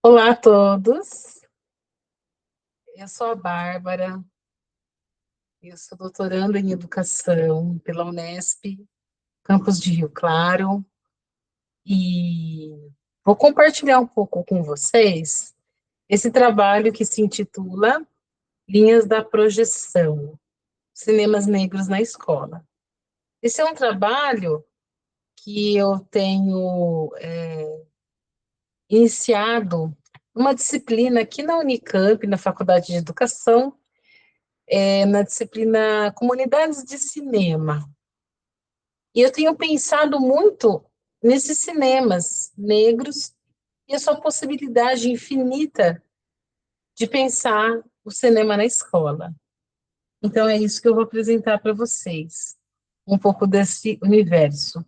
Olá a todos, eu sou a Bárbara, eu sou doutoranda em Educação pela Unesp, campus de Rio Claro, e vou compartilhar um pouco com vocês esse trabalho que se intitula Linhas da Projeção, Cinemas Negros na Escola. Esse é um trabalho que eu tenho iniciado uma disciplina aqui na Unicamp, na Faculdade de Educação, na disciplina Comunidades de Cinema. E eu tenho pensado muito nesses cinemas negros e a sua possibilidade infinita de pensar o cinema na escola. Então, é isso que eu vou apresentar para vocês, um pouco desse universo.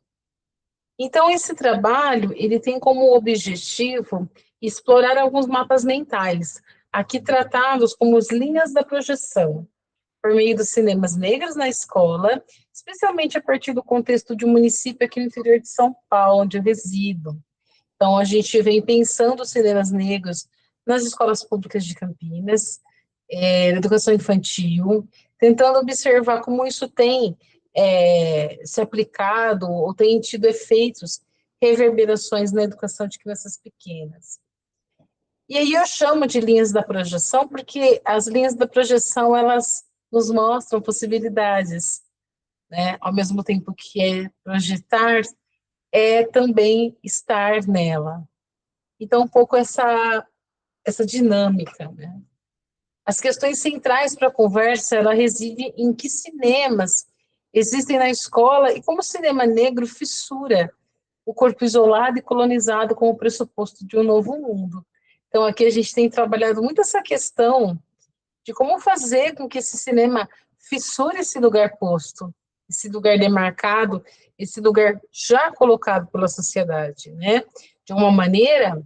Então, esse trabalho, ele tem como objetivo explorar alguns mapas mentais, aqui tratados como as linhas da projeção, por meio dos cinemas negros na escola, especialmente a partir do contexto de um município aqui no interior de São Paulo, onde eu resido. Então, a gente vem pensando os cinemas negros nas escolas públicas de Campinas, na educação infantil, tentando observar como isso tem se aplicado ou tem tido efeitos, reverberações na educação de crianças pequenas. E aí eu chamo de linhas da projeção, porque as linhas da projeção, elas nos mostram possibilidades, né? Ao mesmo tempo que é projetar, é também estar nela. Então, um pouco essa dinâmica, né? As questões centrais para a conversa, ela reside em que cinemas existem na escola e como o cinema negro fissura o corpo isolado e colonizado como pressuposto de um novo mundo. Então, aqui a gente tem trabalhado muito essa questão de como fazer com que esse cinema fissure esse lugar posto, esse lugar demarcado, esse lugar já colocado pela sociedade, né? De uma maneira,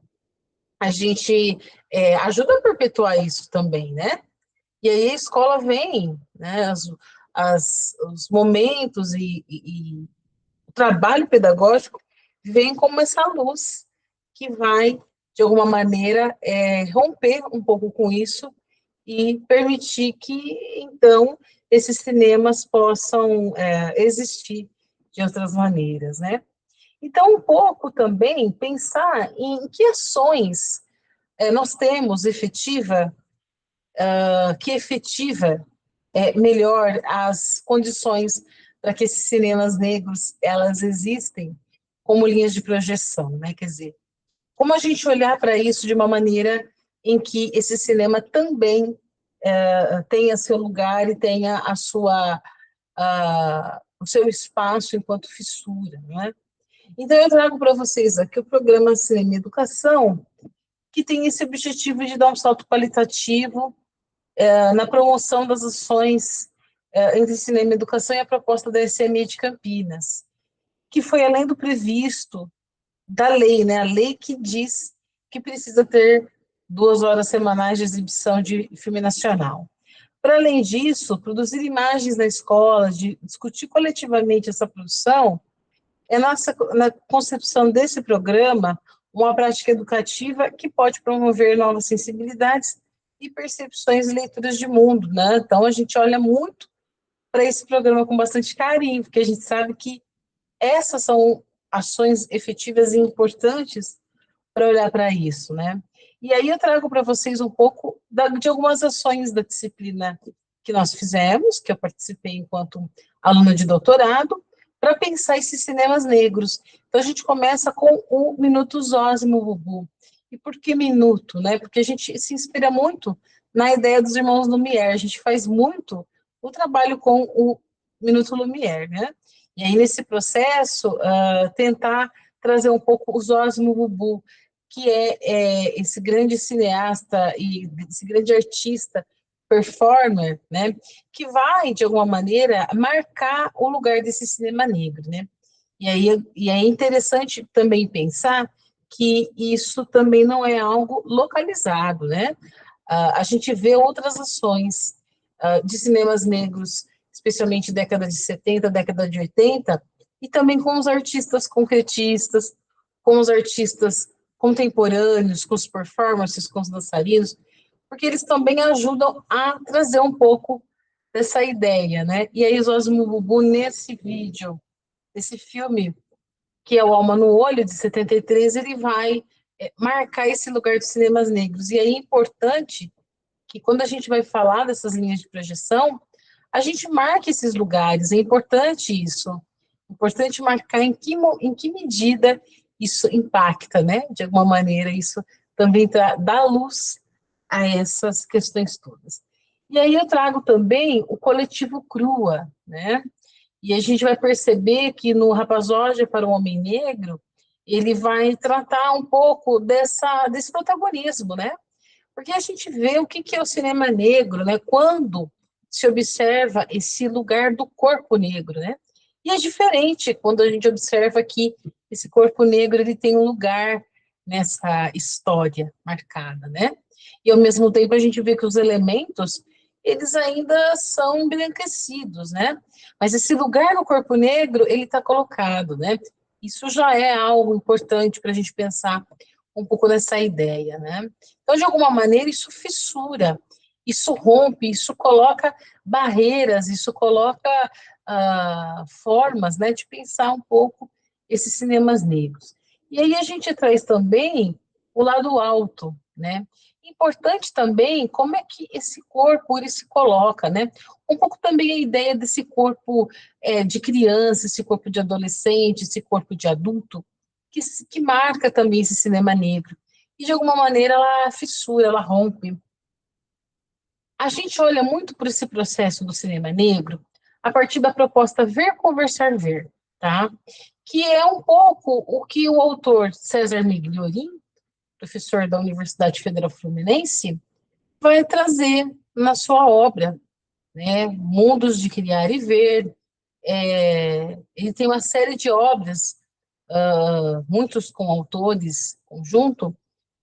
a gente ajuda a perpetuar isso também, né? E aí a escola vem, né? Os momentos e o trabalho pedagógico vem como essa luz que vai, de alguma maneira, romper um pouco com isso e permitir que, então, esses cinemas possam existir de outras maneiras, né? Então, um pouco também pensar em que ações nós temos que efetiva melhor as condições para que esses cinemas negros elas existem como linhas de projeção, né? Quer dizer, como a gente olhar para isso de uma maneira em que esse cinema também tenha seu lugar e tenha o seu espaço enquanto fissura, né? Então, eu trago para vocês aqui o programa Cinema e Educação, que tem esse objetivo de dar um salto qualitativo na promoção das ações entre cinema e educação e a proposta da SME de Campinas, que foi além do previsto da lei, né? A lei que diz que precisa ter 2 horas semanais de exibição de filme nacional. Para além disso, produzir imagens na escola, de discutir coletivamente essa produção, na concepção desse programa, uma prática educativa que pode promover novas sensibilidades e percepções e leituras de mundo, né? Então, a gente olha muito para esse programa com bastante carinho, porque a gente sabe que essas são ações efetivas e importantes para olhar para isso, né? E aí eu trago para vocês um pouco de algumas ações da disciplina que nós fizemos, que eu participei enquanto aluna de doutorado, para pensar esses cinemas negros. Então, a gente começa com o Minuto Zósimo Bubu. E por que minuto, né? Porque a gente se inspira muito na ideia dos irmãos Lumière, a gente faz muito o trabalho com o Minuto Lumière, né? E aí, nesse processo, tentar trazer um pouco o Zósimo Bubu, que é esse grande cineasta e esse grande artista, performer, né, que vai, de alguma maneira, marcar o lugar desse cinema negro, né? E é interessante também pensar que isso também não é algo localizado, né? A gente vê outras ações de cinemas negros, especialmente década de 70, década de 80, e também com os artistas concretistas, com os artistas contemporâneos, com os performances, com os dançarinos, porque eles também ajudam a trazer um pouco dessa ideia, né? E aí, Osmo Bubu, nesse vídeo, nesse filme, que é o Alma no Olho, de 73, ele vai marcar esse lugar dos cinemas negros. E aí é importante que, quando a gente vai falar dessas linhas de projeção, a gente marque esses lugares, é importante isso. É importante marcar em que medida isso impacta, né? De alguma maneira, isso também dá luz a essas questões todas. E aí eu trago também o coletivo Crua, né? E a gente vai perceber que no Rapazódia para o Homem Negro, ele vai tratar um pouco desse protagonismo, né? Porque a gente vê o que é o cinema negro, né? Quando se observa esse lugar do corpo negro, né? E é diferente quando a gente observa que esse corpo negro ele tem um lugar nessa história marcada, né? E ao mesmo tempo a gente vê que os elementos eles ainda são embranquecidos, né? Mas esse lugar no corpo negro ele está colocado, né? Isso já é algo importante para a gente pensar um pouco nessa ideia, né? Então, de alguma maneira, isso fissura, isso rompe, isso coloca barreiras, isso coloca formas, né, de pensar um pouco esses cinemas negros. E aí a gente traz também o lado alto, né? Importante também como é que esse corpo ele se coloca, né? Um pouco também a ideia desse corpo de criança, esse corpo de adolescente, esse corpo de adulto, que marca também esse cinema negro. E, de alguma maneira, ela fissura, ela rompe. A gente olha muito por esse processo do cinema negro a partir da proposta Ver, Conversar, Ver, tá? Que é um pouco o que o autor César Migliorin, professor da Universidade Federal Fluminense, vai trazer na sua obra, né? Mundos de Criar e Ver. Ele tem uma série de obras, muitos com autores conjunto,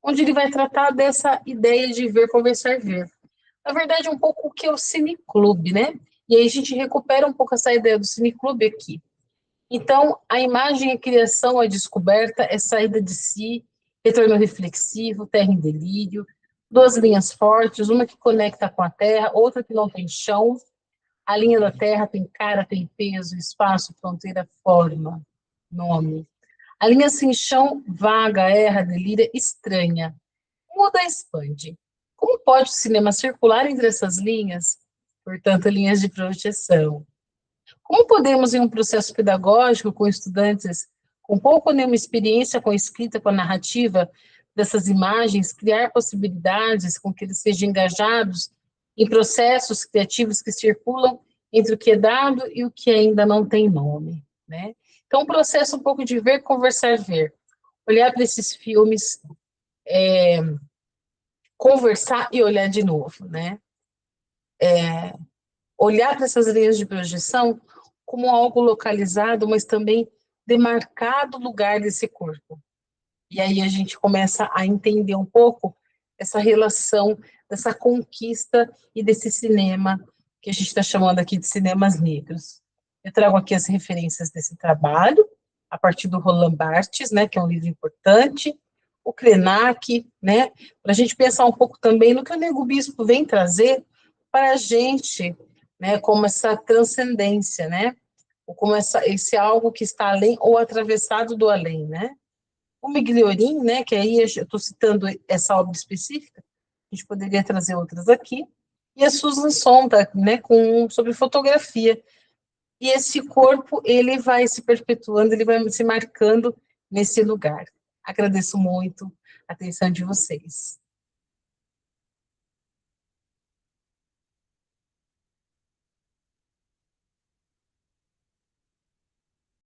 onde ele vai tratar dessa ideia de ver, conversar, ver. Na verdade, um pouco o que é o cineclube, né? E aí a gente recupera um pouco essa ideia do cineclube aqui. Então, a imagem é criação, a descoberta, é saída de si, retorno reflexivo, terra em delírio, duas linhas fortes, uma que conecta com a terra, outra que não tem chão. A linha da terra tem cara, tem peso, espaço, fronteira, forma, nome. A linha sem chão, vaga, erra, delíria, estranha. Muda, expande. Como pode o cinema circular entre essas linhas? Portanto, linhas de projeção. Como podemos, em um processo pedagógico com estudantes com pouco ou nenhuma experiência com a escrita, com a narrativa dessas imagens, criar possibilidades com que eles sejam engajados em processos criativos que circulam entre o que é dado e o que ainda não tem nome, né? Então, um processo um pouco de ver, conversar, ver. Olhar para esses filmes, conversar e olhar de novo, né? Olhar para essas linhas de projeção como algo localizado, mas também demarcado lugar desse corpo. E aí a gente começa a entender um pouco essa relação, dessa conquista e desse cinema que a gente está chamando aqui de cinemas negros. Eu trago aqui as referências desse trabalho, a partir do Roland Barthes, né, que é um livro importante, o Krenak, né, para a gente pensar um pouco também no que o Nego Bispo vem trazer para a gente, né, como essa transcendência, né, ou como esse algo que está além ou atravessado do além, né. O Migliorin, né, que aí eu estou citando essa obra específica, a gente poderia trazer outras aqui, e a Susan Sontag, né, sobre fotografia. E esse corpo, ele vai se perpetuando, ele vai se marcando nesse lugar. Agradeço muito a atenção de vocês.